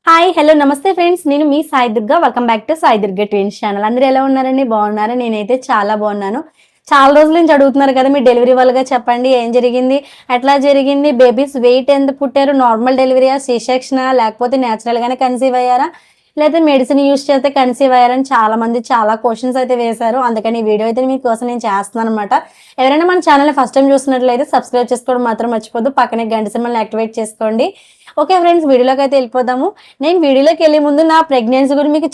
Hi hello నమస్తే friends, నేను మీ Sai Durga. Welcome back to Sai Durga twins channel. అందరూ ఎలా ఉన్నారండి? బాగున్నారా? నేనైతే చాలా బాగున్నాను. చాలా రోజుల నుంచి అడుగుతున్నారు కదా, మీ డెలివరీ వాళ్ళగా చెప్పండి, ఏం జరిగింది, ఎట్లా జరిగింది, బేబీస్ వెయిట్ ఎంత పుట్టారు, నార్మల్ డెలివరీయా, సి సెక్షనా, లేకపోతే న్యాచురల్గానే కన్సీవ్ అయ్యారా, లేదా మెడిసిన్ యూస్ చేస్తే కన్సీవ్ అయ్యారని చాలా మంది చాలా క్వశ్చన్స్ అయితే వేశారు. అందుకని ఈ వీడియో అయితే మీకోసం నేను చేస్తున్నాను అనమాట. ఎవరైనా మన ఛానల్ని ఫస్ట్ టైం చూస్తున్నట్లయితే సబ్స్క్రైబ్ చేసుకోవడం మాత్రం మర్చిపోద్దు, పక్కనే గంట సింబల్ని యాక్టివేట్ చేసుకోండి. ఓకే ఫ్రెండ్స్, వీడియోలోకి అయితే వెళ్ళిపోదాము. నేను వీడియోలోకి వెళ్ళే ముందు నా ప్రెగ్నెన్సీ గురించి మీకు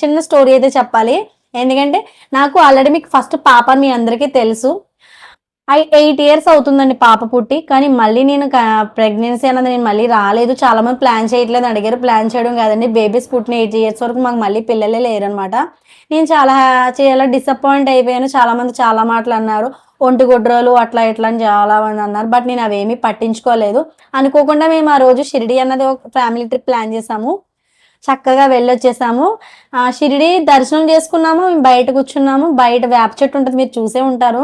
చిన్న స్టోరీ అయితే చెప్పాలి. ఎందుకంటే నాకు ఆల్రెడీ మీకు ఫస్ట్ పాప మీ అందరికీ తెలుసు. 8 ఇయర్స్ అవుతుందండి పాప పుట్టి. కానీ మళ్ళీ నేను ప్రెగ్నెన్సీ అన్నది నేను మళ్ళీ రాలేదు. చాలా మంది ప్లాన్ చేయట్లేదు అడిగారు. ప్లాన్ చేయడం కాదండి, బేబీస్ పుట్టిన 8 ఇయర్స్ వరకు మాకు మళ్ళీ పిల్లలే లేరనమాట. నేను చాలా డిసప్పాయింట్ అయిపోయాను. చాలా మంది చాలా మాటలు అన్నారు, ఒంటి గుడ్రోలు అట్లా ఇట్లా అని చాలా మంది అన్నారు. బట్ నేను అవేమీ పట్టించుకోలేదు. అనుకోకుండా మేము ఆ రోజు షిరిడి అన్నది ఒక ఫ్యామిలీ ట్రిప్ ప్లాన్ చేసాము. చక్కగా వెళ్ళొచ్చేసాము. షిరిడి దర్శనం చేసుకున్నాము. మేము బయట కూర్చున్నాము. బయట వేప చెట్టు ఉంటుంది, మీరు చూసే ఉంటారు.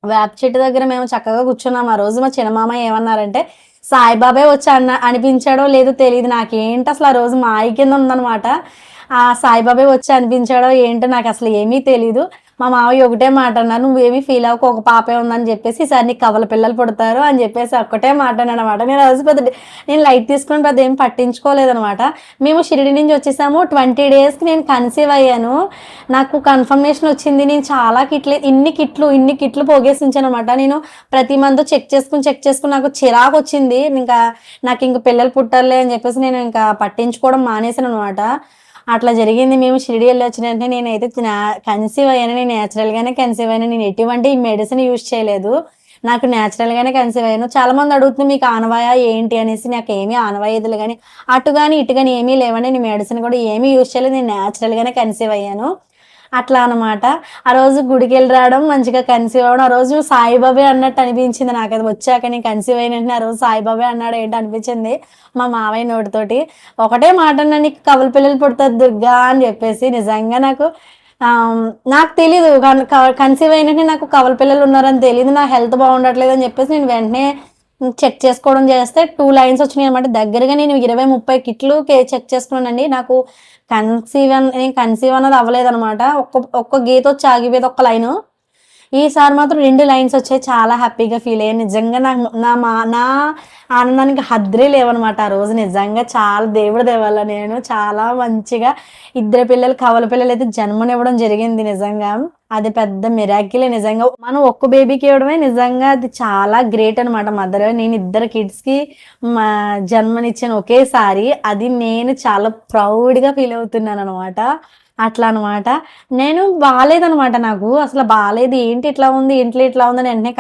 వేప చెట్టు దగ్గర మేము చక్కగా కూర్చున్నాం. ఆ రోజు మా చిన్నమామ ఏమన్నారంటే, సాయిబాబే వచ్చి అనిపించాడో లేదో తెలియదు, నాకేంటి అసలు ఆ రోజు మాయ కింద ఉందనమాట. ఆ సాయిబాబే వచ్చి అనిపించాడో ఏంటో నాకు అసలు ఏమీ తెలీదు. మా మావయ్య ఒకటే మాట అన్నారు, నువ్వేమీ ఫీల్ అవ్వకు, ఒక పాపే ఉందని చెప్పేసి, ఈసారి నీకు కవల పిల్లలు పుడతారు అని చెప్పేసి ఒక్కటే మాట అన్నాడు అనమాట. నేను రోజు నేను లైట్ తీసుకొని పెద్ద ఏం పట్టించుకోలేదనమాట. మేము షిరిడి నుంచి వచ్చేసాము. 20 డేస్కి నేను కన్సీవ్ అయ్యాను. నాకు కన్ఫర్మేషన్ వచ్చింది. నేను చాలా ఇన్ని కిట్లు పోగేసి ఉంచాను అనమాట. నేను ప్రతి మంత్ చెక్ చేసుకుని నాకు చిరాకు వచ్చింది. నాకు ఇంక పిల్లలు పుట్టారులే అని చెప్పేసి నేను ఇంకా పట్టించుకోవడం మానేసాను అనమాట. అట్లా జరిగింది. మేము షిరిడి వెళ్ళి వచ్చిన వెంటనే నేనైతే కన్సీవ్ అయ్యాను. నేను న్యాచురల్గానే కన్సీవ్ అయ్యాను. నేను ఎటువంటి మెడిసిన్ యూజ్ చేయలేదు. నాకు న్యాచురల్గానే కన్సీవ్ అయ్యాను. చాలా మంది అడుగుతుంది, మీకు ఆనవాయా ఏంటి అనేసి. నాకు ఏమీ ఆనవాయిదులు కానీ అటు కానీ ఇటు కానీ ఏమీ లేవండి. నేను మెడిసిన్ కూడా ఏమీ యూజ్ చేయలేదు. నేను న్యాచురల్గానే కన్సీవ్ అయ్యాను. అట్లా అనమాట. ఆ రోజు గుడికి వెళ్ళి రావడం, మంచిగా కన్సీవ్ అవ్వడం, ఆ రోజు సాయిబాబే అన్నట్టు అనిపించింది నాకు. అది వచ్చాక నేను కన్సీవ్ అయినట్టు ఆ రోజు సాయిబాబే అన్నాడు ఏంటి అనిపించింది మా మావయ్య నోటితోటి. ఒకటే మాట అన్నా, నీకు కవల పిల్లలు పుడతారు దుర్గా అని చెప్పేసి. నిజంగా నాకు తెలీదు, కన్సీవ్ అయినట్టు నాకు కవల పిల్లలు ఉన్నారని తెలీదు. నా హెల్త్ బాగుండట్లేదు అని చెప్పేసి నేను వెంటనే చెక్ చేసుకోవడం చేస్తే 2 లైన్స్ వచ్చినాయి అనమాట. దగ్గరగా నేను 20-30 కిట్లు చెక్ చేసుకున్నానండి. నాకు కన్సీవ్ అన్నది అవ్వలేదనమాట. ఒక్క గీత వచ్చి ఆగిపోయేది, ఒక్క లైను. ఈసారి మాత్రం 2 లైన్స్ వచ్చాయి. చాలా హ్యాపీగా ఫీల్ అయ్యాను. నిజంగా నా ఆనందానికి హద్దులే లేవనమాట. ఆ రోజు నిజంగా చాలా దేవుడి దేవాల నేను చాలా మంచిగా 2 పిల్లలు, కవల పిల్లలు అయితే జన్మనివ్వడం జరిగింది. నిజంగా అది పెద్ద మిరాకిలే. నిజంగా మనం ఒక్క బేబీకి ఇవ్వడమే నిజంగా అది చాలా గ్రేట్ అనమాట. మదర్, నేను 2 కిడ్స్కి జన్మనిచ్చాను ఒకేసారి. అది నేను చాలా ప్రౌడ్గా ఫీల్ అవుతున్నాను అనమాట. అట్లా అనమాట. నేను బాగాలేదనమాట, నాకు అసలు బాగాలేదు. ఏంటి ఇట్లా ఉంది, ఇంట్లో ఇట్లా ఉందని వెంటనే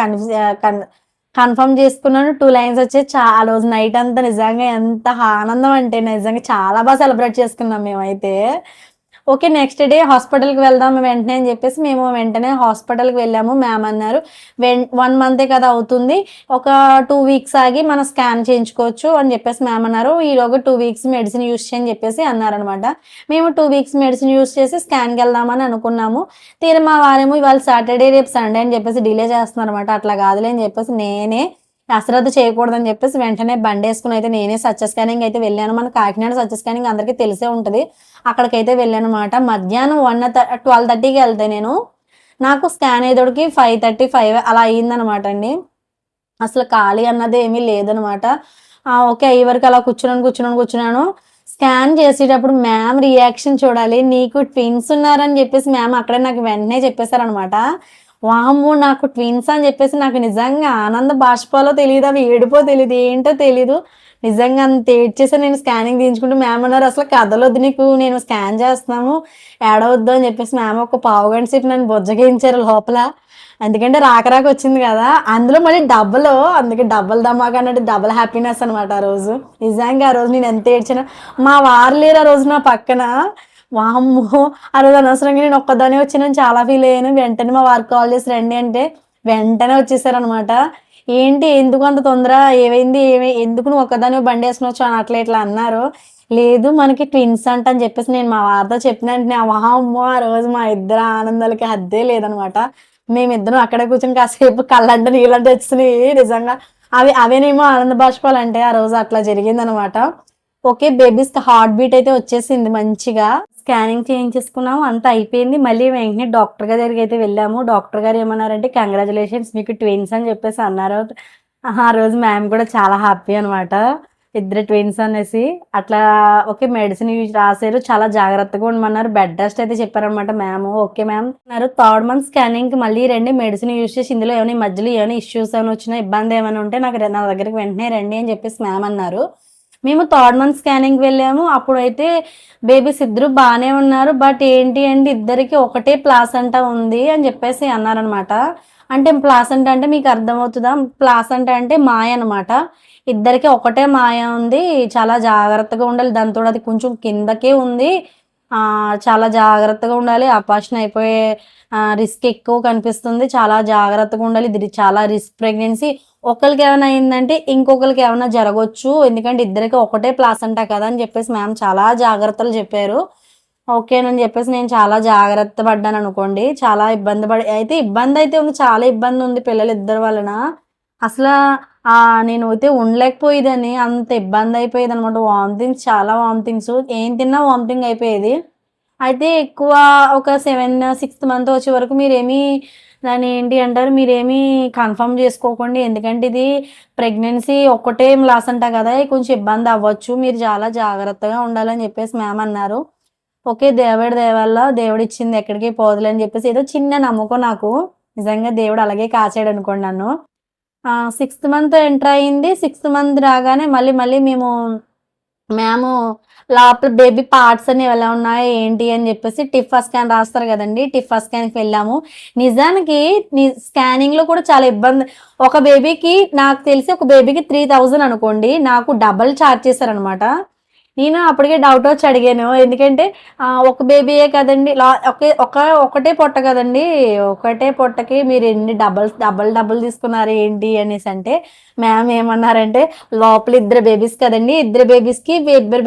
కన్ఫర్మ్ చేసుకున్నాను. 2 లైన్స్ వచ్చాయి. ఆ రోజు నైట్ అంతా నిజంగా ఎంత ఆనందం అంటే నిజంగా చాలా బాగా సెలబ్రేట్ చేసుకున్నాం మేమైతే. ఓకే, నెక్స్ట్ డే హాస్పిటల్కి వెళ్దాం వెంటనే అని చెప్పేసి మేము వెంటనే హాస్పిటల్కి వెళ్ళాము. మ్యామ్ అన్నారు, 1 మంతే కదా అవుతుంది, ఒక 2 వీక్స్ ఆగి మనం స్కాన్ చేయించుకోవచ్చు అని చెప్పేసి మ్యామ్ అన్నారు. ఈలోగా 2 వీక్స్ మెడిసిన్ యూస్ చేయని చెప్పేసి అన్నారనమాట. మేము 2 వీక్స్ మెడిసిన్ యూస్ చేసి స్కాన్కి వెళ్దామని అనుకున్నాము. తీరా మా వారేమో ఇవాళ సాటర్డే రేపు సండే అని చెప్పేసి డిలే చేస్తున్నారు అనమాట. అట్లా కాదులే అని చెప్పేసి నేనే అశ్రద్ధ చేయకూడదని చెప్పేసి వెంటనే బండి వేసుకుని అయితే నేనే సత్య స్కానింగ్ అయితే వెళ్ళాను. మన కాకినాడ సత్య స్కానింగ్ అందరికీ తెలిసే ఉంటుంది. అక్కడికైతే వెళ్ళాను అనమాట. మధ్యాహ్నం 12:30కి వెళ్తే నాకు స్కాన్ అయ్యేటోడికి 5:35 అలా అయ్యిందనమాట అండి. అసలు ఖాళీ అన్నది ఏమీ లేదనమాట. ఓకే, అయ్యే వరకు అలా కూర్చున్నాను. స్కాన్ చేసేటప్పుడు మ్యామ్ రియాక్షన్ చూడాలి. నీకు ట్విన్స్ ఉన్నారని చెప్పేసి మ్యామ్ అక్కడే నాకు వెంటనే చెప్పేశారనమాట. వామ్మో, నాకు ట్విన్స్ అని చెప్పేసి నాకు నిజంగా ఆనంద బాష్పాలో తెలియదు, అవి ఏడుపో తెలియదు, ఏంటో తెలీదు. నిజంగా అంత ఏడ్చేసి నేను స్కానింగ్ తీయించుకుంటూ మ్యామ్ అన్నారు, అసలు కదలొద్దు నీకు, నేను స్కాన్ చేస్తున్నాము, ఏడవద్దు అని చెప్పేసి మ్యామ్ ఒక పావుగంట సేపు నన్ను బుజ్జగించారు లోపల. ఎందుకంటే రాక వచ్చింది కదా, అందులో మళ్ళీ అందుకే డబ్బులు ధమాకా అన్నట్టు డబుల్ హ్యాపీనెస్ అనమాట ఆ రోజు. నిజంగా ఆ రోజు నేను ఎంత ఏడ్చినా, మా వారు లేరు ఆ రోజు నా పక్కన. వామ్మో, ఆ రోజు అనవసరంగా నేను ఒక్కదానే వచ్చినాను చాలా ఫీల్ అయ్యాను. వెంటనే మా వారికి కాల్ చేసి రండి అంటే వెంటనే వచ్చేసారనమాట. ఏంటి, ఎందుకు అంత తొందర, ఏమైంది, ఎందుకు నువ్వు ఒక్కదాని బండి వేసుకుని వచ్చావు అని అట్లా ఇట్లా అన్నారు. లేదు, మనకి ట్విన్స్ అంట అని చెప్పేసి నేను మా వారితో చెప్పిన వెంటనే వామ్మో, ఆ రోజు మా ఇద్దరు ఆనందాలకి హద్దే లేదనమాట. మేమిద్దరం అక్కడే కూర్చొని కాసేపు కళ్ళంటే నీళ్ళంటే వచ్చినాయి. నిజంగా అవేనేమో ఆనంద బాష్పాలు అంటే ఆ రోజు అట్లా జరిగిందనమాట. ఓకే, బేబీస్ హార్ట్ బీట్ అయితే వచ్చేసింది మంచిగా. స్కానింగ్ చేయించేసుకున్నాము, అంతా అయిపోయింది. మళ్ళీ వెంటనే డాక్టర్ గారి దగ్గరికి అయితే వెళ్ళాము. డాక్టర్ గారు ఏమన్నారంటే కంగ్రాచులేషన్స్ మీకు ట్విన్స్ అని చెప్పేసి అన్నారు. ఆ రోజు మ్యామ్ కూడా చాలా హ్యాపీ అనమాట, ఇద్దరు ట్విన్స్ అనేసి. అట్లా ఓకే, మెడిసిన్ యూజ్ రాశారు, చాలా జాగ్రత్తగా ఉండమన్నారు. బెడ్ రెస్ట్ అయితే చెప్పారనమాట మ్యామ్. ఓకే మ్యామ్ అన్నారు. థర్డ్ మంత్ స్కానింగ్ కి మళ్ళీ రండి, మెడిసిన్ యూజ్ చేసి ఇందులో ఏమైనా ఈ మధ్యలో ఏమైనా ఇష్యూస్ ఏమైనా వచ్చినా, ఇబ్బంది ఏమైనా ఉంటే నా దగ్గరికి వెంటనే రండి అని చెప్పేసి మ్యామ్ అన్నారు. మేము థర్డ్ మంత్ స్కానింగ్ వెళ్ళాము. అప్పుడైతే బేబీస్ ఇద్దరు బాగానే ఉన్నారు. బట్ ఏంటి అంటే ఇద్దరికి ఒకటే ప్లాసెంటా ఉంది అని చెప్పేసి అన్నారనమాట. అంటే ప్లాసెంటా అంటే మీకు అర్థమవుతుందా? ప్లాసెంటా అంటే మాయ అనమాట. ఇద్దరికి ఒకటే మాయ ఉంది, చాలా జాగ్రత్తగా ఉండాలి. దాంతో అది కొంచెం కిందకే ఉంది, చాలా జాగ్రత్తగా ఉండాలి. అపాషన్ అయిపోయే రిస్క్ ఎక్కువ కనిపిస్తుంది, చాలా జాగ్రత్తగా ఉండాలి. ఇది చాలా రిస్క్ ప్రెగ్నెన్సీ. ఒకరికి ఏమైనా అయిందంటే ఇంకొకరికి ఏమైనా జరగవచ్చు, ఎందుకంటే ఇద్దరికి ఒకటే ప్లాసెంటా కదా అని చెప్పేసి మ్యామ్ చాలా జాగ్రత్తలు చెప్పారు. ఓకేనని చెప్పేసి నేను చాలా జాగ్రత్త పడ్డాను అనుకోండి. చాలా ఇబ్బంది అయితే ఉంది, చాలా ఇబ్బంది ఉంది పిల్లలు ఇద్దరు వలన. అసలు నేను అయితే ఉండలేకపోయేదాన్ని, అంత ఇబ్బంది అయిపోయేది అనమాట. వామిటింగ్స్, చాలా వామిటింగ్స్, ఏం తిన్నా వామిటింగ్ అయిపోయేది. అయితే ఎక్కువ ఒక 6th మంత్ వచ్చే వరకు దాన్ని ఏంటి అంటారు, మీరేమీ కన్ఫర్మ్ చేసుకోకండి. ఎందుకంటే ఇది ప్రెగ్నెన్సీ ఒక్కటే లాస్ అంటా కదా, కొంచెం ఇబ్బంది అవ్వచ్చు, మీరు చాలా జాగ్రత్తగా ఉండాలని చెప్పేసి మ్యామ్ అన్నారు. ఓకే, దేవుడి దయ వల్ల దేవుడిచ్చింది ఎక్కడికి పోదులే అని చెప్పేసి ఏదో చిన్న నమ్మకం నాకు. నిజంగా దేవుడు అలాగే కాచాడు అనుకోండి నన్ను. 6th మంత్ ఎంటర్ అయింది. 6th మంత్ రాగానే మళ్ళీ మేము లోపల బేబీ పార్ట్స్ అన్ని ఎలా ఉన్నాయి ఏంటి అని చెప్పేసి టిఫా స్కాన్ రాస్తారు కదండి, టిఫా స్కాన్కి వెళ్ళాము. నిజానికి స్కానింగ్ లో కూడా చాలా ఇబ్బంది. ఒక బేబీకి నాకు తెలిసి ఒక బేబీకి 3000 అనుకోండి, నాకు డబల్ ఛార్జ్ చేశారనమాట. నేను అప్పటికే డౌట్ వచ్చి అడిగాను, ఎందుకంటే ఒక బేబీయే కదండి, ఒకటే పొట్ట కదండి, ఒకటే పొట్టకి మీరు ఎన్ని డబల్ తీసుకున్నారు ఏంటి అనేసి అంటే మ్యామ్ ఏమన్నారంటే, లోపల ఇద్దరు బేబీస్ కదండి, ఇద్దరు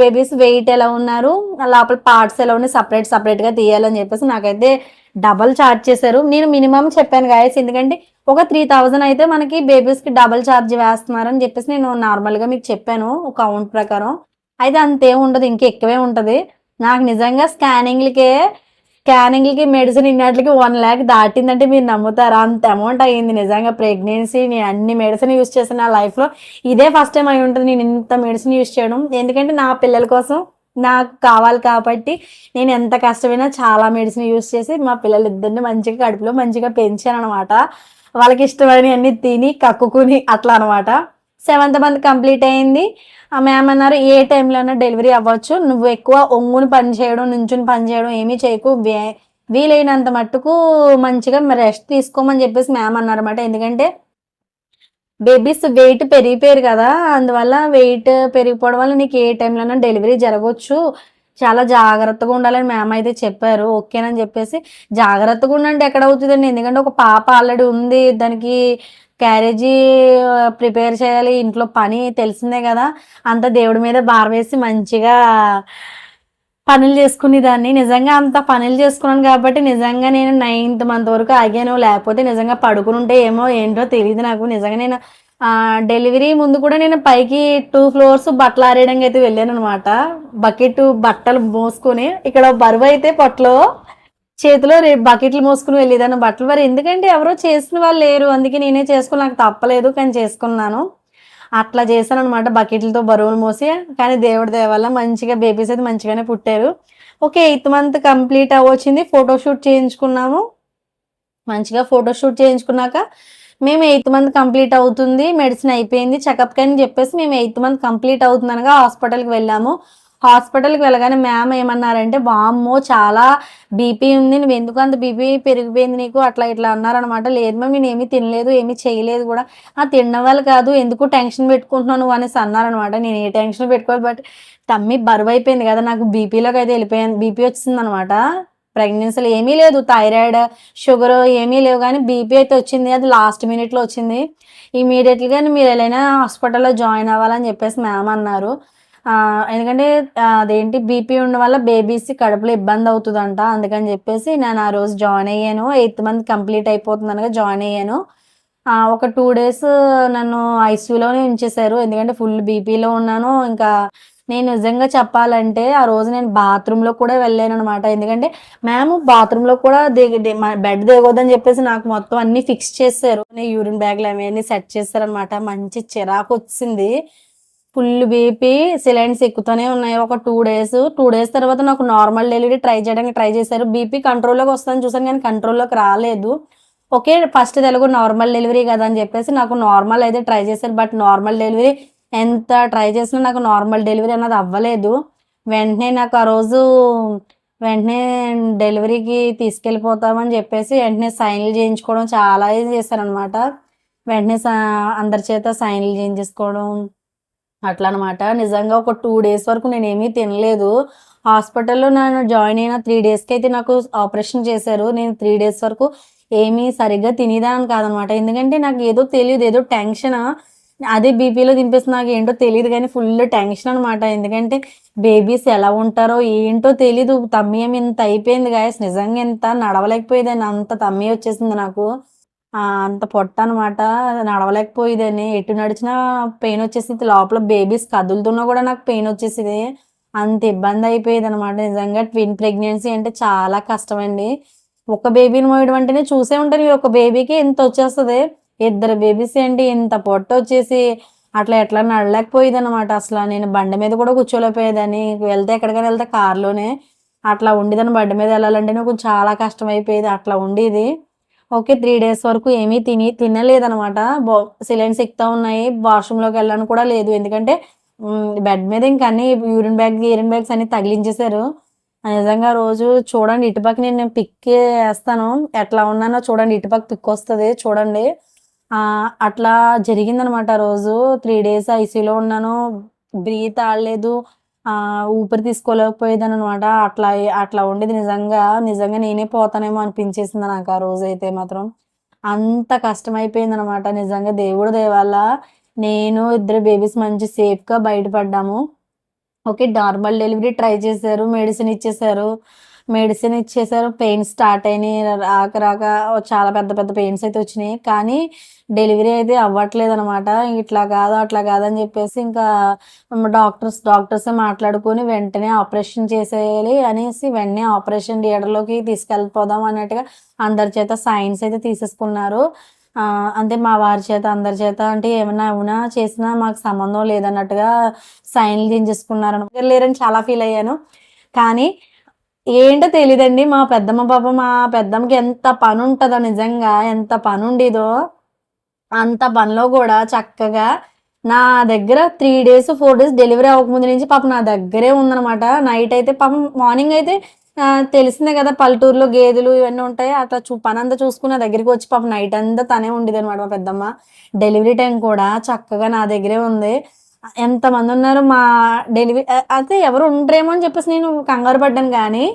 బేబీస్ వెయిట్ ఎలా ఉన్నారు, లోపల పార్ట్స్ ఎలా ఉన్నాయి, సపరేట్గా తీయాలని చెప్పేసి నాకైతే డబల్ ఛార్జ్ చేశారు. నేను మినిమం చెప్పాను గాయస్, ఎందుకంటే ఒక 3000 అయితే మనకి బేబీస్కి డబల్ ఛార్జ్ వేస్తున్నారని చెప్పేసి నేను నార్మల్గా మీకు చెప్పాను ఒక కౌంట్ ప్రకారం. అయితే అంతేం ఉండదు, ఇంకా ఎక్కువే ఉంటది. నాకు నిజంగా స్కానింగ్లకి మెడిసిన్ ఇన్నట్లకి 1 lakh దాటిందంటే మీరు నమ్ముతారా? అంత అమౌంట్ అయ్యింది నిజంగా. ప్రెగ్నెన్సీ నేను అన్ని మెడిసిన్ యూజ్ చేసిన నా లైఫ్లో ఇదే ఫస్ట్ టైం అయి ఉంటుంది నేను ఇంత మెడిసిన్ యూజ్ చేయడం. ఎందుకంటే నా పిల్లల కోసం నాకు కావాలి కాబట్టి నేను ఎంత కష్టమైనా చాలా మెడిసిన్ యూజ్ చేసి మా పిల్లలిద్దరిని మంచిగా కడుపులో మంచిగా పెంచాను అనమాట. వాళ్ళకి ఇష్టమైనవి అన్ని తిని కక్కుకుని అట్లా అనమాట. 7th మంత్ కంప్లీట్ అయింది. మ్యామ్ అన్నారు, ఏ టైంలోనైనా డెలివరీ అవ్వచ్చు, నువ్వు ఎక్కువ ఒంగుని పని చేయడం, నుంచుని పని చేయడం ఏమీ చేయకు, వీలైనంత మట్టుకు మంచిగా రెస్ట్ తీసుకోమని చెప్పేసి మ్యామ్ అన్నారన్నమాట. ఎందుకంటే బేబీస్ వెయిట్ పెరిగిపోయారు కదా, అందువల్ల వెయిట్ పెరిగిపోవడం వల్ల నీకు ఏ టైంలోనైనా డెలివరీ జరగవచ్చు, చాలా జాగ్రత్తగా ఉండాలని మ్యామ్ అయితే చెప్పారు. ఓకేనని చెప్పేసి జాగ్రత్తగా ఉండండి ఎక్కడ అవుతుందండి, ఎందుకంటే ఒక పాప ఆల్రెడీ ఉంది, దానికి క్యారేజీ ప్రిపేర్ చేయాలి, ఇంట్లో పని తెలిసిందే కదా, అంత దేవుడి మీద భారవేసి మంచిగా పనులు చేసుకునేదాన్ని. నిజంగా అంత పనులు చేసుకున్నాను కాబట్టి నిజంగా నేను 9th మంత్ వరకు ఆగాను, లేకపోతే నిజంగా పడుకుని ఉంటే ఏమో ఏంటో తెలియదు నాకు. నిజంగా నేను డెలివరీ ముందు కూడా నేను పైకి 2 floors బట్టలు ఆరేయడానికి అయితే వెళ్ళాను అనమాట. బకెట్ బట్టలు మోసుకొని, ఇక్కడ బరువు అయితే పొట్టలో చేతిలో బకెట్లు మోసుకుని వెళ్ళేదాన్ని బట్టలు. మరి ఎందుకంటే ఎవరో చేసిన వాళ్ళు లేరు, అందుకే నేనే చేసుకుని, నాకు తప్పలేదు కానీ చేసుకున్నాను. అట్లా చేశాను అనమాట, బకెట్లతో బరువులు మోసి. కానీ దేవుడి దయ వల్ల మంచిగా బేబీస్ అయితే మంచిగానే పుట్టారు. ఓకే, 8th మంత్ కంప్లీట్ అవ్వచ్చింది. ఫోటోషూట్ చేయించుకున్నాము. మంచిగా ఫోటోషూట్ చేయించుకున్నాక మేము 8th మంత్ కంప్లీట్ అవుతుంది, మెడిసిన్ అయిపోయింది, చెకప్ అని చెప్పేసి మేము 8th మంత్ కంప్లీట్ అవుతుందనగా హాస్పిటల్కి వెళ్ళాము. హాస్పిటల్కి వెళ్ళగానే మ్యామ్ ఏమన్నారంటే, వామ్మో చాలా బీపీ ఉంది, నువ్వు ఎందుకు అంత బీపీ పెరిగిపోయింది నీకు, అట్లా ఇట్లా అన్నారనమాట. లేదు మ్యామ్ నేను ఏమీ తినలేదు, ఏమీ చేయలేదు కూడా. తిన్న వాళ్ళు కాదు, ఎందుకు టెన్షన్ పెట్టుకుంటున్నావు నువ్వు అనేసి అన్నారనమాట. నేను ఏ టెన్షన్ పెట్టుకోవాలి, బట్ తమ్మి బరువు అయిపోయింది కదా, నాకు బీపీలోకి అయితే వెళ్ళిపోయాను, బీపీ వచ్చింది అనమాట. ప్రెగ్నెన్సీలో ఏమీ లేదు, థైరాయిడ్ షుగర్ ఏమీ లేవు, కానీ బీపీ అయితే వచ్చింది. అది లాస్ట్ మినిట్లో వచ్చింది. ఇమీడియట్గా మీరు ఎలా హాస్పిటల్లో జాయిన్ అవ్వాలని చెప్పేసి మ్యామ్ అన్నారు. ఎందుకంటే అదేంటి బీపీ ఉండడం వల్ల బేబీస్ కడుపులో ఇబ్బంది అవుతుందంట, అందుకని చెప్పేసి నేను ఆ రోజు జాయిన్ అయ్యాను. 8th మంత్ కంప్లీట్ అయిపోతుంది అనగా జాయిన్ అయ్యాను. ఒక 2 days నన్ను ఐసీయూలోనే ఉంచేశారు, ఎందుకంటే ఫుల్ బీపీలో ఉన్నాను. ఇంకా నేను నిజంగా చెప్పాలంటే ఆ రోజు నేను బాత్రూంలో కూడా వెళ్ళాననమాట. ఎందుకంటే మ్యామ్ బాత్రూంలో కూడా బెడ్ దిగొద్దని చెప్పేసి నాకు మొత్తం అన్నీ ఫిక్స్ చేశారు. యూరిన్ బ్యాగ్‌లు అవన్నీ సెట్ చేశారనమాట. మంచి చిరాకొచ్చేసింది. ఫుల్ బీపీ సెలైన్స్ ఎక్కుతూనే ఉన్నాయి. ఒక 2 డేస్. 2 డేస్ తర్వాత నాకు నార్మల్ డెలివరీ ట్రై చేయడానికి ట్రై చేశారు. బీపీ కంట్రోల్‌లోకి వస్తదని చూసాను కానీ కంట్రోల్‌లోకి రాలేదు. ఓకే. ఫస్ట్ ఎలాగో నార్మల్ డెలివరీ కదా అని చెప్పేసి నాకు నార్మల్ అయితే ట్రై చేశారు. బట్ నార్మల్ డెలివరీ ఎంత ట్రై చేసినా నాకు నార్మల్ డెలివరీ అన్నది అవ్వలేదు. వెంటనే నాకు ఆ రోజు వెంటనే డెలివరీకి తీసుకెళ్ళిపోతామని చెప్పేసి వెంటనే సైన్‌లు చేయించుకోవడం చాలా చేశాననమాట. వెంటనే అందరి చేత సైన్‌లు చేయించేసుకోవడం అట్లా అనమాట. నిజంగా ఒక 2 డేస్ వరకు నేనేమీ తినలేదు. హాస్పిటల్‌లో నన్ను జాయిన్ అయిన 3 డేస్‌కైతే నాకు ఆపరేషన్ చేశారు. నేను 3 డేస్ వరకు ఏమీ సరిగ్గా తినేదాన్ని కాదనమాట. ఎందుకంటే నాకు ఏదో తెలీదు. ఏదో టెన్షన్. అదే బీపీలో దింపేసి నాకేంటో తెలీదు గానీ ఫుల్ టెన్షన్ అనమాట. ఎందుకంటే బేబీస్ ఎలా ఉంటారో ఏంటో తెలీదు. తమ్మీయం ఇంత అయిపోయింది గాయ్స్. నిజంగా ఇంత నడవలేకపోయేదాన్ని. అంత తమ్మీ వచ్చేసింది నాకు. అంత పొట్టనమాట. నడవలేకపోయేదాన్ని. ఎటు నడిచినా పెయినొచ్చేసిద్ది. లోపల బేబీస్ కదులుతున్నా గూడా నాకు పెయినొచ్చేసేది. అంత ఇబ్బందయిపోయేదనమాట. నిజంగా ట్విన్ ప్రెగ్నెన్సీ అంటే చాలా కష్టమండి. ఒక బేబీని మోయడం అంటేనే చూసే ఉంటారు మీరు. ఒక బేబీకి ఇంతొచ్చేస్తది. ఇద్దరు బేబీస్ ఏంటి ఇంత పొట్టొచ్చేసి అట్లా ఎట్లా నడలేకపోయేదనమాట అసల. నేను బండి మీద కూడా కూర్చోలేకపోయేదాన్ని. ఎక్కడికైనా వెళ్తే కార్‌లోనే. అట్లా ఉండేదాన్ని. బండి మీద ఎళ్ళాలంటేనే కొంచెం చాలా కష్టమైపోయేది. అట్లా ఉండేది. ఓకే. 3 డేస్ వరకు ఏమీ తినలేదనమాట. సెలైన్స్ ఎక్కుతా ఉన్నాయి. వాష్‌రూమ్‌లోకెళ్ళను కూడా లేదు. ఎందుకంటే బెడ్ మీద ఇంక అన్నీ యూరిన్ బ్యాగ్స్ అన్నీ తగిలించేశారు. నిజంగా రోజు చూడండి ఇటుపక్క నేను పిక్కేస్తాను. ఎట్లా ఉన్నానో చూడండి. ఇటుపక్క పిక్కొస్తది చూడండి. అట్లా జరిగిందనమాట ఆ రోజు. 3 డేస్ ఐసీయూలో ఉన్నాను. బ్రీత్ ఆడలేదు. ఊపిరి తీసుకోలేకపోయేదాన్ననమాట. అట్లా ఉండేది నిజంగా. నిజంగా నేనే పోతానేమో అనిపించేసింది నాకు ఆ రోజైతే మాత్రం. అంత కష్టమైపోయిందనమాట. నిజంగా దేవుడి దయ వల్ల నేను, ఇద్దరు బేబీస్ మంచి సేఫ్‌గా బయటపడ్డాము. ఓకే. నార్మల్ డెలివరీ ట్రై చేశారు. మెడిసిన్ ఇచ్చేసారు. పెయిన్స్ స్టార్ట్ అయినియి. రాక చాలా పెద్ద పెద్ద పెయిన్స్ అయితే వచ్చినియి. కానీ డెలివరీ అయితే అవ్వట్లేదనమాట. ఇట్లా కాదు, అట్లా కాదని చెప్పేసి ఇంకా డాక్టర్సే మాట్లాడుకొని వెంటనే ఆపరేషన్ చేసేయాలి అనేసి వెంటనే ఆపరేషన్ థియేటర్‌లోకి తీసుకెళ్ళిపోదాం అన్నట్టుగా అందరి చేత సైన్స్ అయితే తీసేసుకున్నారు. అంటే మా వారి చేత, అందరి చేత అంటే ఏమన్నా అవునా చేసినా మాకు సంబంధం లేదన్నట్టుగా సైన్‌లు చేయించేసుకున్నారనమాట. లేరని చాలా ఫీల్ అయ్యాను. కానీ ఏంటో తెలీదండి. మా పెద్దమ్మకి ఎంత పనుంటదో నిజంగా ఎంత పనుండేదో, అంత పనిలో గూడా చక్కగా నా దగ్గర 3 డేస్, 4 డేస్ డెలివరీ అవ్వకముందు నుంచి పాపం నా దగ్గరే ఉందనమాట. నైట్ అయితే పాపం మార్నింగ్ అయితే తెలిసిందే గదా! పల్లెటూరులో గేదెలు ఇవన్నీ ఉంటాయి. అట్లా పనంతా చూసుకొని నా దగ్గరికొచ్చి పాపం నైట్ అంతా తనే ఉండేదనమాట మా పెద్దమ్మ. డెలివరీ టైం కూడా చక్కగా నా దగ్గరే ఉంది. ఎంతమందున్నారు మా అయితే ఎవరు ఉండరేమో అని చెప్పేసి నేను కంగారు పడ్డాను గానీ,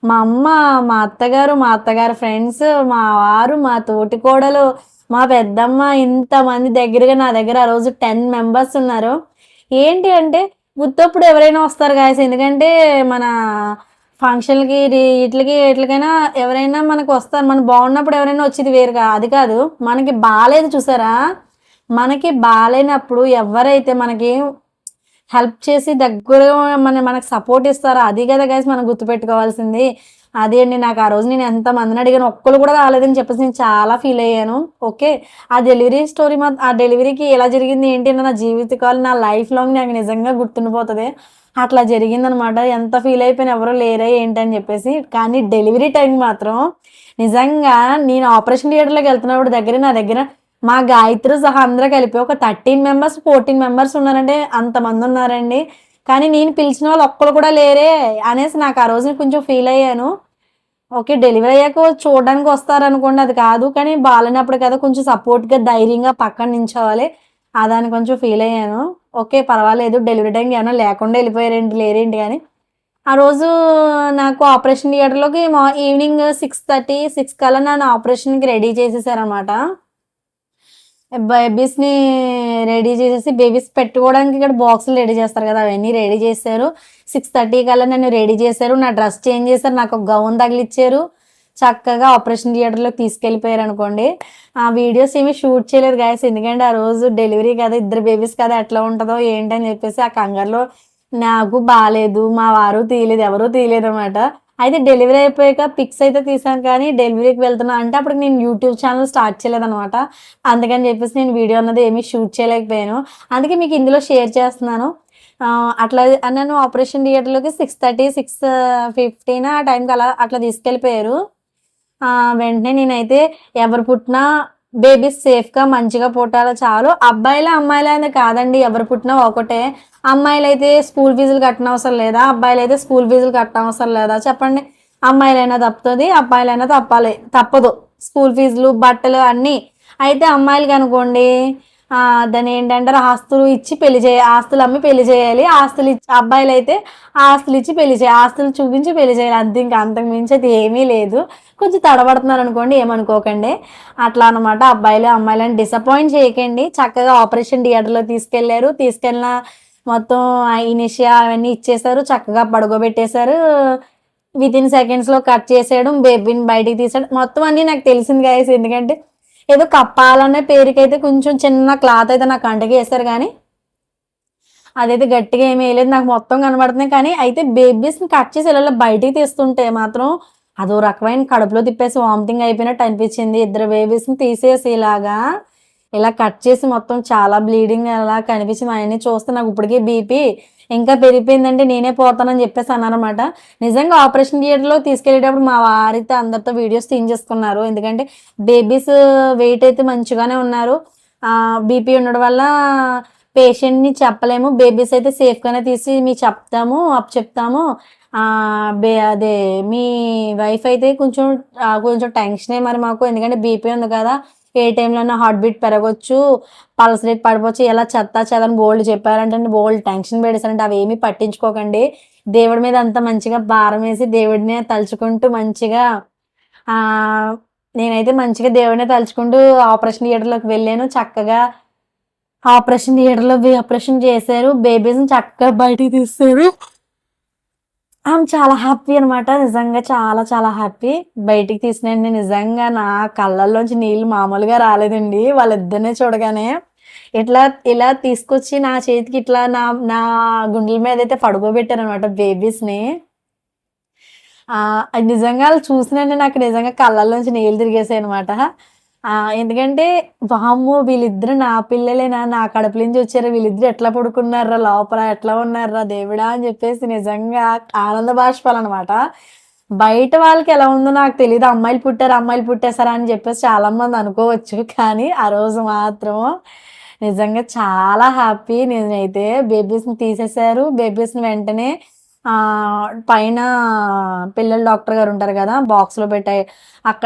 మా అమ్మ, మా అత్తగారు ఫ్రెండ్స్, మా వారు, మా తోటికోడలు, మా పెద్దమ్మ ఇంతమంది దగ్గరగా నా దగ్గర ఆ రోజు 10 మెంబర్స్ ఉన్నారు. ఏంటి అంటే ఉత్తప్పుడు ఎవరైనా వస్తారు గాయ్స్. ఎందుకంటే మన ఫంక్షన్‌లకి ఈట్లికైనా ఎవరైనా మనకొస్తారు. మనం బాగున్నప్పుడు ఎవరైనా వచ్చేది వేరుగా అది కాదు. మనకి బాలేదు చూసారా? మనకి బాలేనప్పుడు ఎవ్వరైతే మనకి హెల్ప్ చేసి దగ్గరగా మనకు సపోర్ట్ ఇస్తారో అది కదా గైస్ మనం గుర్తుపెట్టుకోవాల్సింది. అదే అండి నాకు ఆ రోజు నేను ఎంతమందిని అడిగాను ఒక్కళ్ళు కూడా రాలేదని చెప్పేసి నేను చాలా ఫీల్ అయ్యాను. ఓకే. ఆ డెలివరీ స్టోరీ ఆ డెలివరీకి ఎలా జరిగింది ఏంటి అన్న నా జీవితకాలం నా లైఫ్ లాంగ్ నాకు నిజంగా గుర్తుండిపోతది. అట్లా జరిగిందనమాట. ఎంత ఫీల్ అయిపోయాను ఎవరు లేరే ఏంటి అని చెప్పేసి. కానీ డెలివరీ టైం మాత్రం నిజంగా నేను ఆపరేషన్ థియేటర్‌లోకి వెళ్తున్నప్పుడు నా దగ్గర మా గాయత్రి సహా అందరూ కలిపి ఒక 13 మెంబర్స్, 14 మెంబర్స్ ఉన్నారంటే అంతమందున్నారండి. కానీ నేను పిలిచిన వాళ్ళు ఒక్కళ్ళు కూడా లేరే అనేసి నాకు ఆ రోజు కొంచెం ఫీల్ అయ్యాను. ఓకే. డెలివరీ అయ్యాక చూడడానికి వస్తారనుకోండి అది కాదు. కానీ బాలేనప్పుడు కదా కొంచెం సపోర్ట్‌గా ధైర్యంగా పక్కన నించోవాలి. దాన్ని కొంచెం ఫీల్ అయ్యాను. ఓకే. పర్వాలేదు డెలివరీ టైంకి ఏమన్నా లేకుండా ఎళ్ళిపోయారేంటి లేరేంటి గాని. ఆ రోజు నాకు ఆపరేషన్ థియేటర్‌లోకి ఈవినింగ్ 6:30, 6 కల్లా నన్ను ఆపరేషన్‌కి రెడీ చేసేసారనమాట. బేబీస్‌ని రెడీ చేసేసి బేబీస్ పెట్టుకోవడానికి ఇక్కడ బాక్సులు రెడీ చేస్తారు కదా! అవన్నీ రెడీ చేశారు. 6:30 కల్లా నన్ను రెడీ చేశారు. నా డ్రెస్ చేంజ్ చేశారు. నాకొక గౌన్ తగిలిచ్చారు. చక్కగా ఆపరేషన్ థియేటర్‌లోకి తీసుకెళ్ళిపోయారనుకోండి. ఆ వీడియోస్ ఏమి షూట్ చేయలేదు గాయ్స్. ఎందుకంటే ఆ రోజు డెలివరీ కదా! ఇద్దరు బేబీస్ కదా! ఎట్లా ఉంటదో ఏంటని చెప్పేసి ఆ కంగారులో నాకు బాలేదు. మా వారు తీయలేదు. ఎవరు తీయలేదనమాట. అయితే డెలివరీ అయిపోయాక పిక్స్ అయితే తీసాను కానీ డెలివరీకి వెళ్తున్నా అంటే అప్పటికి నేను యూట్యూబ్ ఛానల్ స్టార్ట్ చేయలేదనమాట. అందుకని చెప్పేసి నేను వీడియో అన్నది ఏమీ షూట్ చేయలేకపోయాను. అందుకే మీకు ఇందులో షేర్ చేస్తున్నాను. అట్లా నన్ను ఆపరేషన్ థియేటర్‌లోకి 6:30, 6:15 ఆ టైంకి అట్లా తీసుకెళ్ళిపోయారు. వెంటనే నేనైతే ఎవరు పుట్టినా బేబీస్ సేఫ్‌గా మంచిగా పుట్టాలి చాలు. అబ్బాయిలా, అమ్మాయిలా అని కాదండి. ఎవరు పుట్టినా ఒకటే. అమ్మాయిలైతే స్కూల్ ఫీజులు కట్టనవసరం లేదా? అబ్బాయిలైతే స్కూల్ ఫీజులు కట్టనవసరం లేదా? చెప్పండి. అమ్మాయిలైనా తప్పుతది. అబ్బాయిలైనా తప్పదు. స్కూల్ ఫీజులు, బట్టలు అన్నీ. అయితే అమ్మాయిలకనుకోండి దాన్నేంటంటారు ఆస్తులు ఇచ్చి పెళ్లి ఆస్తులు అమ్మి పెళ్లి చేయాలి. అబ్బాయిలైతే ఆస్తులిచ్చి పెళ్లి ఆస్తులు చూపించి పెళ్లి చేయాలి. అంతే, ఇంకా అంతకు మించి అయితే ఏమీ లేదు. కొంచెం తడబడుతున్నారనుకోండి ఏమనుకోకండి. అట్లా అనమాట. అబ్బాయిలు, అమ్మాయిలని డిసప్పాయింట్ చేయకండి. చక్కగా ఆపరేషన్ థియేటర్‌లో తీసుకెళ్లారు. తీసుకెళ్ళిన మొత్తం ఇనీషియా అవన్నీ ఇచ్చేశారు. చక్కగా పడుకోబెట్టేశారు. వితిన్ సెకండ్స్‌లో కట్ చేసేయడం, బేబీని బయటికి తీసేయడం మొత్తం అన్నీ నాకు తెలిసింది గైస్. ఎందుకంటే ఏదో కప్పాలనే పేరుకైతే కొంచెం చిన్న క్లాత్ అయితే నా కంటికి వేశారు కానీ అదైతే గట్టిగా ఏమీ వేయలేదు. నాకు మొత్తం కనబడుతున్నాయి. కానీ అయితే బేబీస్‌ని కట్ చేసి ఇలా బయటికి తీస్తుంటే మాత్రం అదో రకమైన కడుపులో తిప్పేసి వామిటింగ్ అయిపోయినట్టు అనిపించింది. ఇద్దరు బేబీస్‌ని తీసేసి ఇలా కట్ చేసి మొత్తం చాలా బ్లీడింగ్ అలా కనిపించి మా ఆయన్ని చూస్తే నాకు ఇప్పటికే బీపీ ఇంకా పెరిగిపోయిందంటే నేనే పోతానని చెప్పేసి అన్నారనమాట. నిజంగా ఆపరేషన్ థియేటర్‌లో తీసుకెళ్ళేటప్పుడు మా వారైతే అందరితో వీడియోస్ తీయించేసుకున్నారు. ఎందుకంటే బేబీస్ వెయిట్ అయితే మంచిగానే ఉన్నారు. బీపీ ఉండడం వల్ల పేషెంట్‌ని చెప్పలేము. బేబీస్ అయితే సేఫ్‌గానే తీసి చెప్తాము. అదే మీ వైఫ్ అయితే కొంచెం టెన్షనే మరి మాకు. ఎందుకంటే బీపీ ఉంది కదా! ఏ టైంలోనైనా హార్ట్ బీట్ పెరగొచ్చు, పల్స్ రేట్ పడిపోవచ్చు. ఇలా చెదని బోలెడు చెప్పారంటండి. బోలెడు టెన్షన్ పెట్టేసారంటే అవేమీ పట్టించుకోకండి. దేవుడి మీద అంతా మంచిగా భారమేసి దేవుడినే తలుచుకుంటూ మంచిగా ఆహ్, నేనైతే మంచిగా దేవుడినే తలుచుకుంటూ ఆపరేషన్ థియేటర్‌లోకి వెళ్ళాను. చక్కగా ఆపరేషన్ చేశారు. బేబీస్‌ని చక్కగా బయటికి తీసేశారు. చాలా హ్యాపీ అనమాట. నిజంగా చాలా చాలా హ్యాపీ. బయటికి తీసిన వెంటనే నిజంగా నా కళ్ళల్లోంచి నీళ్ళు మామూలుగా రాలేదండి. వాళ్ళిద్దరిని చూడగానే. ఇట్లా ఇలా తీసుకొచ్చి నా చేతికి ఇట్లా నా నా గుండెల మీదైతే పడుకోబెట్టారనమాట బేబీస్‌ని. అది నిజంగా ఆళ్ళు చూసిన వెంటనే నాకు నిజంగా కళ్ళల్లోంచి నీళ్ళు తిరిగేసాయనమాట. ఎందుకంటే వామ్మో! వీళ్ళిద్దరు నా పిల్లలేనా? నా కడుపులో నుంచి వచ్చారా? వీళ్ళిద్దరు ఎట్లా పడుకున్నార్రా లోపల? ఎట్లా ఉన్నార్రా దేవుడా! అని చెప్పేసి నిజంగా ఆనంద బాష్పాలనమాట. బయట వాళ్ళకి ఎలా ఉందో నాకు తెలీదు. అమ్మాయిలు పుట్టేసారా అని చెప్పేసి చాలామంది అనుకోవచ్చు. కానీ ఆ రోజు మాత్రం నిజంగా చాలా హ్యాపీ. నేనైతే బేబీస్‌ని తీసేశారు. బేబీస్‌ని వెంటనే పైన పిల్లల డాక్టర్ గారు ఉంటారు కదా! బాక్స్‌లో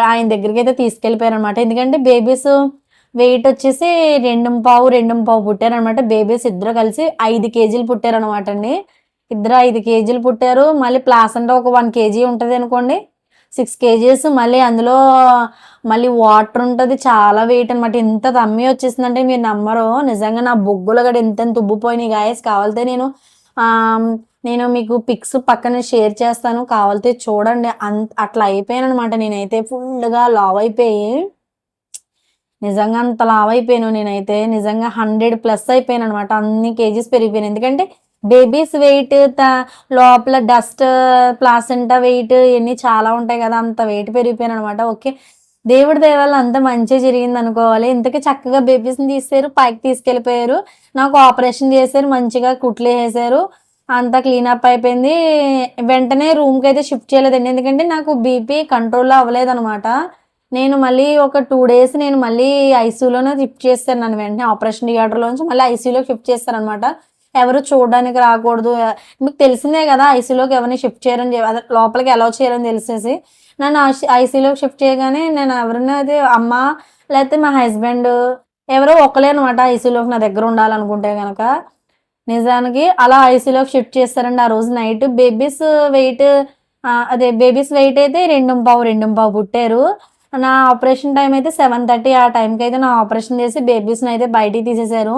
ఆయన దగ్గరికైతే తీసుకెళ్ళిపోయారనమాట. ఎందుకంటే బేబీస్ వెయిట్ వచ్చేసి 2.5 పుట్టారనమాట. బేబీస్ ఇద్దరు కలిసి 5 కేజీలు పుట్టారనమాట అండి. ఇద్దరు 5 కేజీలు పుట్టారు. మళ్ళీ ప్లాసెంటా ఒక 1 కేజీ ఉంటదనుకోండి. 6 కేజీస్ మళ్ళీ వాటర్ ఉంటది. చాలా వెయిట్ అనమాట. ఇంత తమ్మీ వచ్చేసిందంటే మీరు నమ్మరు. నిజంగా నా బొగ్గులు కూడా ఇంతెంత ఉబ్బిపోయినాయి గాయ్స్. కావాలితే ఆహ్, నేను మీకు పిక్స్ పక్కన షేర్ చేస్తాను. కావాలితే చూడండి. అట్లా అయిపోయాననమాట నేనైతే ఫుల్‌గా లావయిపోయి. నిజంగా అంత లావయిపోయాను నేనైతే. నిజంగా 100+ అయిపోయాననమాట. అన్ని కేజీస్ పెరిగిపోయాను. ఎందుకంటే బేబీస్ వెయిట్ లోపల డస్ట్, ప్లాసెంటా వెయిట్ ఇయన్నీ చాలా ఉంటాయి కదా! అంత వెయిట్ పెరిగిపోయాననమాట. ఓకే. దేవుడి దయ వల్ల అంతా మంచే జరిగిందనుకోవాలి. ఇంతకీ చక్కగా బేబీస్‌ని తీసేశారు. పైకి తీసుకెళ్ళిపోయారు. నాకు ఆపరేషన్ చేశారు. మంచిగా కుట్లేసేశారు. అంతా క్లీనప్ అయిపోయింది. వెంటనే రూమ్‌కైతే షిఫ్ట్ చేయలేదండి. ఎందుకంటే నాకు బీపీ కంట్రోల్‌లో అవ్వలేదనమాట. నేను మళ్ళీ ఒక 2 డేస్ నేను మళ్ళీ ఐసీయూలోనే షిఫ్ట్ చేశారు నన్ను. వెంటనే ఆపరేషన్ థియేటర్‌లోంచి మళ్ళీ ఐసీయూలోకి షిఫ్ట్ చేశారనమాట. ఎవరు చూడడానికి రాకూడదు. మీకు తెలిసిందే గదా! ఐసీయూలోకి ఎవరిని షిఫ్ట్ చేయరని అదే లోపలికి అలౌ చేయరని తెలిసేసి, నన్ను ఐసీయూలోకి షిఫ్ట్ చేయగానే నేను ఎవరినైతే అమ్మ లేకపోతే మా హస్బెండ్ ఎవరో ఒకళ్ళే అనమాట ఐసీయూలోకి నా దగ్గర ఉండాలనుకుంటే గనక. నిజానికి అలా ఐసీయూలోకి షిఫ్ట్ చేశారండి ఆ రోజు నైట్. వెయిట్ బేబీస్ వెయిట్ అయితే 2.5 పుట్టారు. నా ఆపరేషన్ టైమ్ అయితే 7:30 ఆ టైంకైతే నా ఆపరేషన్ చేసి బేబీస్‌నైతే బయటికి తీసేశారు.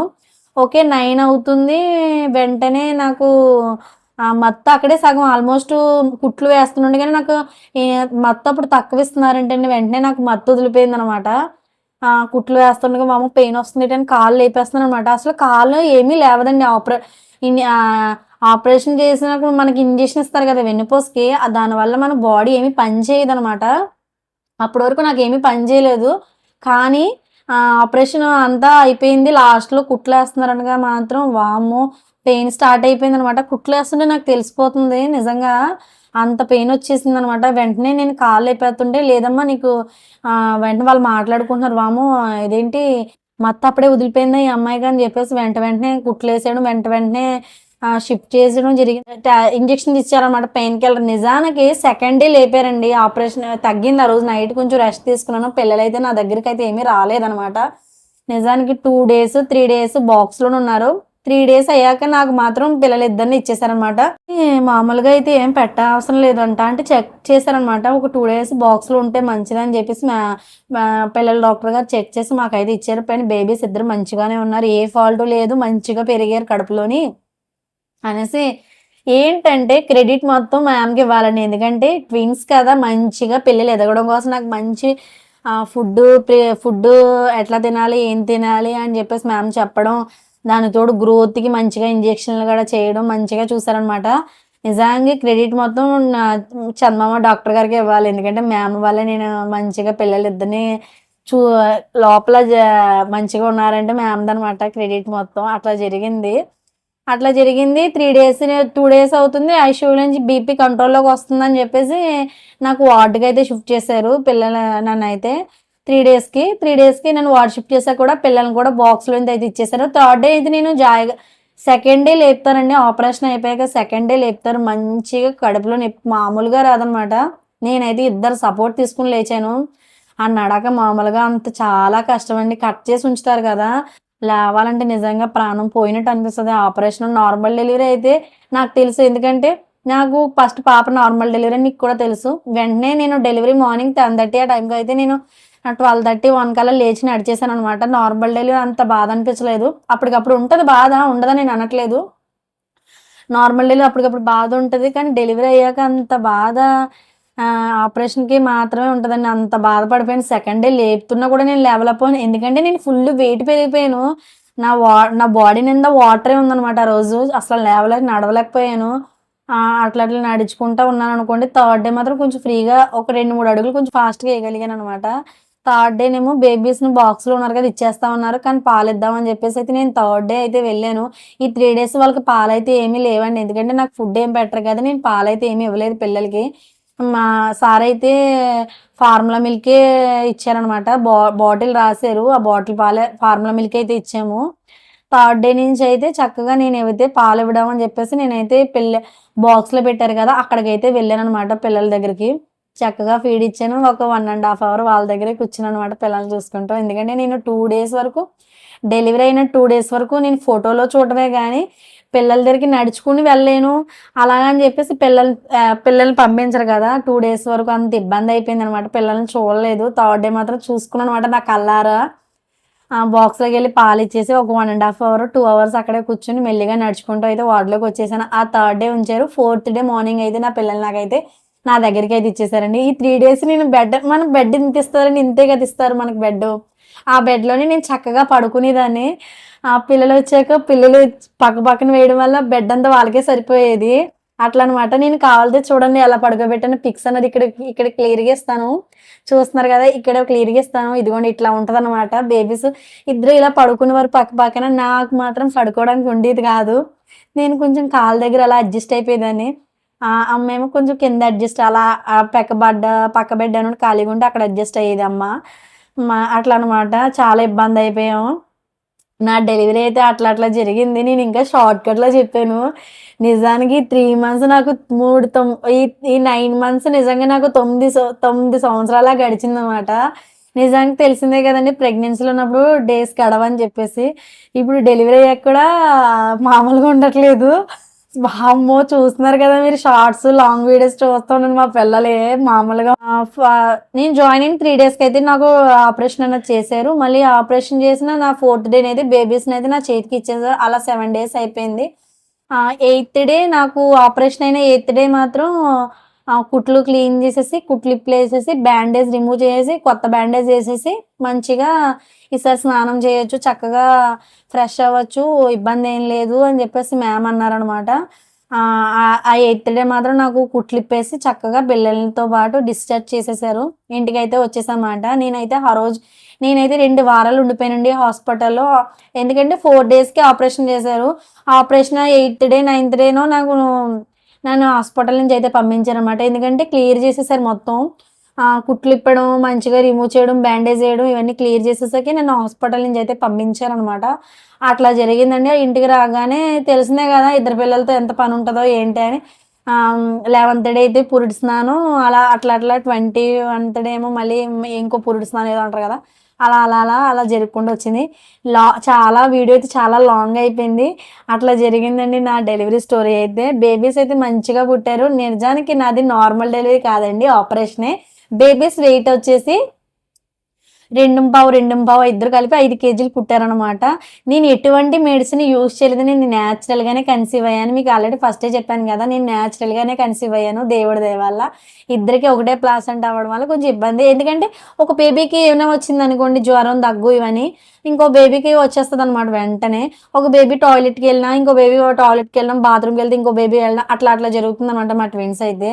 ఓకే. 9 అవుతుంది. వెంటనే నాకు మత్తు అక్కడే సగం ఆల్మోస్ట్ కుట్లు వేస్తుండగానే నాకు మత్తు అప్పుడు తక్కువిస్తున్నారంటండి. వెంటనే నాకు మత్తు వదిలిపోయిందనమాట. కుట్లు వేస్తుండగా వామ్మో! పెయిన్ వస్తుంది అని కాళ్ళు లేపేస్తున్నాననమాట. అసలు కాళ్ళు ఏమీ లేవదండి. ఆపరేషన్ చేసినప్పుడు మనకి ఇంజెక్షన్ ఇస్తారు కదా వెన్నుపూసకి. దానివల్ల మన బాడీ ఏమి పని చేయదనమాట. అప్పటి వరకు నాకేమీ పని చేయలేదు. కానీ ఆపరేషన్ అంతా అయిపోయింది. లాస్ట్‌లో కుట్లేస్తున్నారనగా మాత్రం వామ్మో! పెయిన్ స్టార్ట్ అయిపోయిందనమాట. కుట్లేస్తుంటే నాకు తెలిసిపోతుంది నిజంగా. అంత పెయినొచ్చేసిందనమాట. వెంటనే నేను కాళ్ళు లేపేత్తుంటే, లేదమ్మా నీకు వెంటనే వాళ్ళు మాట్లాడుకుంటున్నారు. వామ్మో! ఇదేంటి మత్తు అప్పుడే వదిలిపోయిందా ఈ అమ్మాయికి అని చెప్పేసి వెంటనే కుట్లేసేయడం, వెంటనే షిఫ్ట్ చేసేయడం జరిగింది. ఇంజెక్షన్స్ ఇచ్చారనమాట పెయిన్ కిల్లర్. నిజానికి సెకండ్ డే లేపారండి. ఆపరేషన్ తగ్గింది. ఆ రోజు నైట్ కొంచెం రెస్ట్ తీసుకున్నాను. పిల్లలైతే నా దగ్గరికైతే ఏమీ రాలేదనమాట. నిజానికి 2 డేస్, 3 డేస్ బాక్స్‌లోనే ఉన్నారు. 3 డేస్ అయ్యాక నాకు మాత్రం పిల్లలిద్దరిని ఇచ్చేసారనమాట. మామూలుగా అయితే ఏం పెట్టవసరం లేదంట. అంటే చెక్ చేశారనమాట. ఒక 2 డేస్ బాక్స్‌లో ఉంటే మంచిదని చెప్పేసి మా మా పిల్లల డాక్టర్ గారు చెక్ చేసి మాకైతే ఇచ్చారు. కానీ బేబీస్ ఇద్దరు మంచిగానే ఉన్నారు. ఏ ఫాల్టు లేదు. మంచిగా పెరిగారు కడుపులోని అనేసి ఏంటంటే క్రెడిట్ మొత్తం మ్యామ్‌కి ఇవ్వాలండి. ఎందుకంటే ట్విన్స్ కదా! మంచిగా పిల్లలు ఎదగడం కోసం నాకు మంచి ఫుడ్డు ఎట్లా తినాలి, ఏం తినాలి అని చెప్పేసి మ్యామ్ చెప్పడం. దానికి తోడు గ్రోత్‌కి మంచిగా ఇంజెక్షన్‌లు గూడా చేయడం మంచిగా చూసారనమాట. నిజంగా క్రెడిట్ మొత్తం నా చందమామ డాక్టర్ గారికే ఇవ్వాలి. ఎందుకంటే మ్యామ్ వల్లే నేను మంచిగా పిల్లలిద్దరిని చూ లోపల మంచిగా ఉన్నారంటే మ్యామ్‌దనమాట క్రెడిట్ మొత్తం. అట్లా జరిగింది. 2 డేస్ అవుతుంది. ఐసీయూలో నుంచి బీపీ కంట్రోల్‌లోకి వస్తుందని జెప్పేసి నాకు వార్డ్‌కైతే షిఫ్ట్ చేశారు. నన్నైతే 3 డేస్‌కి నన్ను వార్డ్ షిఫ్ట్ చేశాక కూడా పిల్లల్ని కూడా బాక్స్‌లోంచి అయితే ఇచ్చేసారు. థర్డ్ డే అయితే నేను సెకండ్ డే లేపుతారండి. ఆపరేషన్ అయిపోయాక సెకండ్ డే లేపుతారు. మంచిగా కడుపులో నొప్పి మామూలుగా రాదనమాట. నేనైతే ఇద్దరు సపోర్ట్ తీసుకొని లేచాను. ఆ నడక మామూలుగా అంత చాలా కష్టమండి. కట్ చేసి ఉంచుతారు కదా! లేవాలంటే నిజంగా ప్రాణం పోయినట్టు అనిపిస్తది. ఆపరేషన్ నార్మల్ డెలివరీ అయితే నాకు తెలుసు. ఎందుకంటే నాకు ఫస్ట్ పాప నార్మల్ డెలివరీ అని మీకు కూడా తెలుసు. వెంటనే నేను డెలివరీ మార్నింగ్ 10:30 ఆ టైంకి అయితే నేను 12:30, 1 కల్లా లేచి నడిచేసాననమాట. నార్మల్ డెలివరీ అంత బాధ అనిపించలేదు. అప్పటికప్పుడు ఉంటది బాధ, ఉండదని నేను అనట్లేదు. నార్మల్ డెలివరీ అప్పటికప్పుడు బాధ ఉంటది. కానీ డెలివరీ అయ్యాక అంత బాధ ఆపరేషన్‌కి మాత్రమే ఉంటదండి. అంత బాధపడిపోయాను. సెకండ్ డే లేపుతున్నా కూడా నేను లేవలేకపోయాను. ఎందుకంటే నేను ఫుల్ వెయిట్ పెరిగిపోయాను. నా బాడీ నిండా వాటరే ఉందనమాట ఆ రోజు. అసలు నడవలేకపోయాను. అట్లా నడుచుకుంటా ఉన్నాననుకోండి. థర్డ్ డే మాత్రం కొంచెం ఫ్రీగా ఒక 2, 3 అడుగులు కొంచెం ఫాస్ట్‌గా ఎయగలిగాననమాట. థర్డ్ డేనేమో బేబీస్‌ని బాక్స్‌లో ఉన్నారు కదా! ఇచ్చేస్తామన్నారు. కానీ పాలిద్దామని చెప్పేసి అయితే నేను థర్డ్ డే అయితే వెళ్ళాను. ఈ 3 డేస్ వాళ్ళకి పాలైతే ఏమీ లేవండి. ఎందుకంటే నాకు ఫుడ్ ఏం పెట్టరు కదా! నేను పాలైతే ఏమి ఇవ్వలేదు పిల్లలకి. మా సారయితే ఫార్ములా మిల్కే ఇచ్చారనమాట. బాటిల్ రాసారు. ఆ బాటిల్ పాలే ఫార్ములా మిల్క్ అయితే ఇచ్చాము. థర్డ్ డే నుంచయితే చక్కగా నేనైతే పాలివ్వడం అని చెప్పేసి నేనైతే బాక్స్‌లో పెట్టారు కదా! అక్కడికైతే వెళ్ళాననమాట పిల్లల దగ్గరికి. చక్కగా ఫీడ్ ఇచ్చాను. ఒక 1 ½ అవర్ వాళ్ళ దగ్గరే కూర్చున్నాననమాట పిల్లల్ని చూసుకుంటూ. ఎందుకంటే నేను 2 డేస్ వరకు డెలివరీ అయిన 2 డేస్ వరకు నేను ఫోటోలో చూడటమే గానీ, పిల్లల దగ్గరికి నడుచుకొని వెళ్ళలేను. అలాగని చెప్పేసి పిల్లల్ని పంపించరు కదా! 2 డేస్ వరకు అంత ఇబ్బందయిపోయిందనమాట. పిల్లల్ని చూడలేదు. థర్డ్ డే మాత్రం చూసుకున్నాననమాట నా కళ్ళారా. బాక్స్‌లోకెళ్ళి పాలిచ్చేసి ఒక 1 ½ అవర్, 2 అవర్స్ అక్కడే కూర్చొని మెల్లిగా నడుచుకుంటూ అయితే వార్డ్‌లోకొచ్చేసాను. ఆ థర్డ్ డే ఉంచారు. ఫోర్త్ డే మార్నింగ్ అయితే నా పిల్లలు నాకైతే నా దగ్గరికైతే ఇచ్చేసారండి. ఈ 3 డేస్ నేను మనకు బెడ్ ఎంత ఇస్తారండి? ఇంతే కదా ఇస్తారు మనకు బెడ్డు. ఆ బెడ్‌లోనే నేను చక్కగా పడుకునేదాన్ని. పిల్లలొచ్చాక పిల్లలు పక్క పక్కన వేయడం వల్ల బెడ్ అంతా వాళ్ళకే సరిపోయేది. అట్లా అనమాట. నేను కావాలితే చూడండి ఎలా పడుకోబెట్టానో పిక్స్ అన్నది ఇక్కడ క్లియర్‌గా ఇస్తాను. చూస్తున్నారు కదా! ఇక్కడ క్లియర్‌గా ఇస్తాను. ఇదిగోండి ఇట్లా ఉంటదనమాట. బేబీస్ ఇద్దరు ఇలా పడుకునేవారు పక్క పక్కన. నాకు మాత్రం పడుకోవడానికి ఉండేది కాదు. నేను కొంచెం కాళ్ళ దగ్గర అలా అడ్జస్ట్ అయిపోయేదాన్ని. అమ్మేమో కొంచెం కింద అడ్జస్ట్ అలా పక్క బెడ్ అని ఖాళీగా ఉంటే అక్కడ అడ్జస్ట్ అయ్యేది అమ్మ. అట్లా అనమాట. చాలా ఇబ్బందయిపోయాము. నా డెలివరీ అయితే అట్లా జరిగింది. నేనింకా షార్ట్‌కట్‌లో చెప్పాను. నిజానికి 3 మంత్స్ నాకు మూడు తొమ్ ఈ ఈ 9 మంత్స్ నిజంగా నాకు 9 సంవత్సరాలా గడిచిందనమాట. నిజానికి తెలిసిందే కదండీ! ప్రెగ్నెన్సీలో ఉన్నప్పుడు డేస్ గడవని చెప్పేసి. ఇప్పుడు డెలివరీ అయ్యాక కూడా మామూలుగా ఉండట్లేదు. వామ్మో! చూస్తున్నారు కదా మీరు షార్ట్స్, లాంగ్ వీడియోస్ చూస్తా ఉన్నాను మా పిల్లలే మామూలుగా నేను జాయిన్ అయిన 3 డేస్‌కైతే నాకు ఆపరేషన్ అనేది చేశారు. మళ్ళీ ఆపరేషన్ చేసిన నా ఫోర్త్ డేనైతే బేబీస్‌నైతే నా చేతికి ఇచ్చేసారు. అలా 7 డేస్ అయిపోయింది. ఎయిత్ డే నాకు ఆపరేషన్ అయిన ఎయిత్ డే మాత్రం కుట్లు క్లీన్ చేసేసి కుట్లు ఇప్పలేసేసి బ్యాండేజ్ రిమూవ్ చేసేసి కొత్త బ్యాండేజ్ వేసేసి మంచిగా ఈసారి స్నానం చేయొచ్చు, చక్కగా ఫ్రెష్ అవ్వచ్చు, ఇబ్బంది ఏం లేదు అని చెప్పేసి మ్యామ్ అన్నారనమాట. ఆ 8th డే మాత్రం నాకు కుట్లు ఇప్పేసి చక్కగా పిల్లలతో పాటు డిశ్చార్జ్ చేసేసారు. ఇంటికైతే వచ్చేసామాట. నేనైతే 2 వారాలు ఉండిపోయానండి హాస్పిటల్లో. ఎందుకంటే 4 డేస్కి ఆపరేషన్ చేశారు. ఆపరేషన్ 8th డే 9th డేనో నన్ను హాస్పిటల్ నుంచి అయితే పంపించారనమాట. ఎందుకంటే క్లియర్ చేసేసారు మొత్తం. కుట్లు ఇప్పడం, మంచిగా రిమూవ్ చేయడం, బ్యాండేజ్ చేయడం ఇవన్నీ క్లియర్ చేసేసరికి నన్ను హాస్పిటల్ నుంచి అయితే పంపించారనమాట. అట్లా జరిగిందండి. ఇంటికి రాగానే తెలిసిందే కదా ఇద్దరు పిల్లలతో ఎంత పని ఉంటుందో ఏంటి అని. 11th డే అయితే పురుడు స్నానం, అట్లా 21th డే ఏమో మళ్ళీ ఇంకో పురుడు స్నానం ఏదో అంటారు కదా, అలా జరుపుకుంటూ వచ్చింది. చాలా వీడియో అయితే చాలా లాంగ్ అయిపోయింది. అట్లా జరిగిందండి నా డెలివరీ స్టోరీ అయితే. బేబీస్ అయితే మంచిగా పుట్టారు. నిజానికి నాది నార్మల్ డెలివరీ కాదండి, ఆపరేషనే. బేబీస్ వెయిట్ వచ్చేసి 2 ఇద్దరు కలిపి 5 కేజీలు పుట్టారనమాట. నేను ఎటువంటి మెడిసిన్ యూజ్ చేయలేదు. నేను న్యాచురల్గానే కన్సీవ్ అయ్యాను. మీకు ఆల్రెడీ ఫస్టే చెప్పాను కదా, నేను న్యాచురల్గానే కన్సీవ్ అయ్యాను దేవుడి దయ వల్ల. ఇద్దరికి ఒకటే ప్లాసెంటా అవ్వడం వల్ల కొంచెం ఇబ్బంది. ఎందుకంటే ఒక బేబీకి ఏమైనా వచ్చింది అనుకోండి, జ్వరం, దగ్గు ఇవన్నీ, ఇంకో బేబీకి వచ్చేస్తుంది అనమాట వెంటనే. ఒక బేబీ టాయిలెట్కి వెళ్ళినా, ఇంకో బేబీ టాయిలెట్కి వెళ్ళినా, బాత్రూమ్కి వెళ్తే ఇంకో బేబీ వెళ్ళినా, అట్లా జరుగుతుంది అనమాట మా ట్విన్స్ అయితే.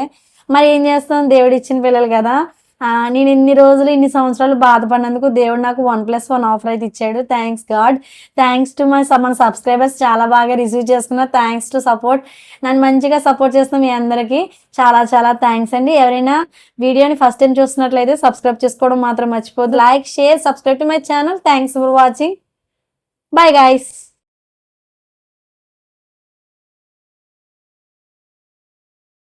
మరి ఏం చేస్తాం, దేవుడు ఇచ్చిన పిల్లలు కదా. నేను ఇన్ని రోజులు ఇన్ని సంవత్సరాలు బాధపడినందుకు దేవుడు నాకు 1+1 ఆఫర్ అయితే ఇచ్చాడు. Thanks God. థ్యాంక్స్ టు మన సబ్స్క్రైబర్స్, చాలా బాగా రిసీవ్ చేసుకున్నారు. Thanks to support. నన్ను మంచిగా సపోర్ట్ చేస్తున్న మీ అందరికీ చాలా చాలా థ్యాంక్స్ అండి. ఎవరైనా వీడియోని ఫస్ట్ టైం చూస్తున్నట్లయితే సబ్స్క్రైబ్ చేసుకోవడం మాత్రం మర్చిపోద్దు. Like, share, subscribe to my channel. Thanks for watching. Bye guys.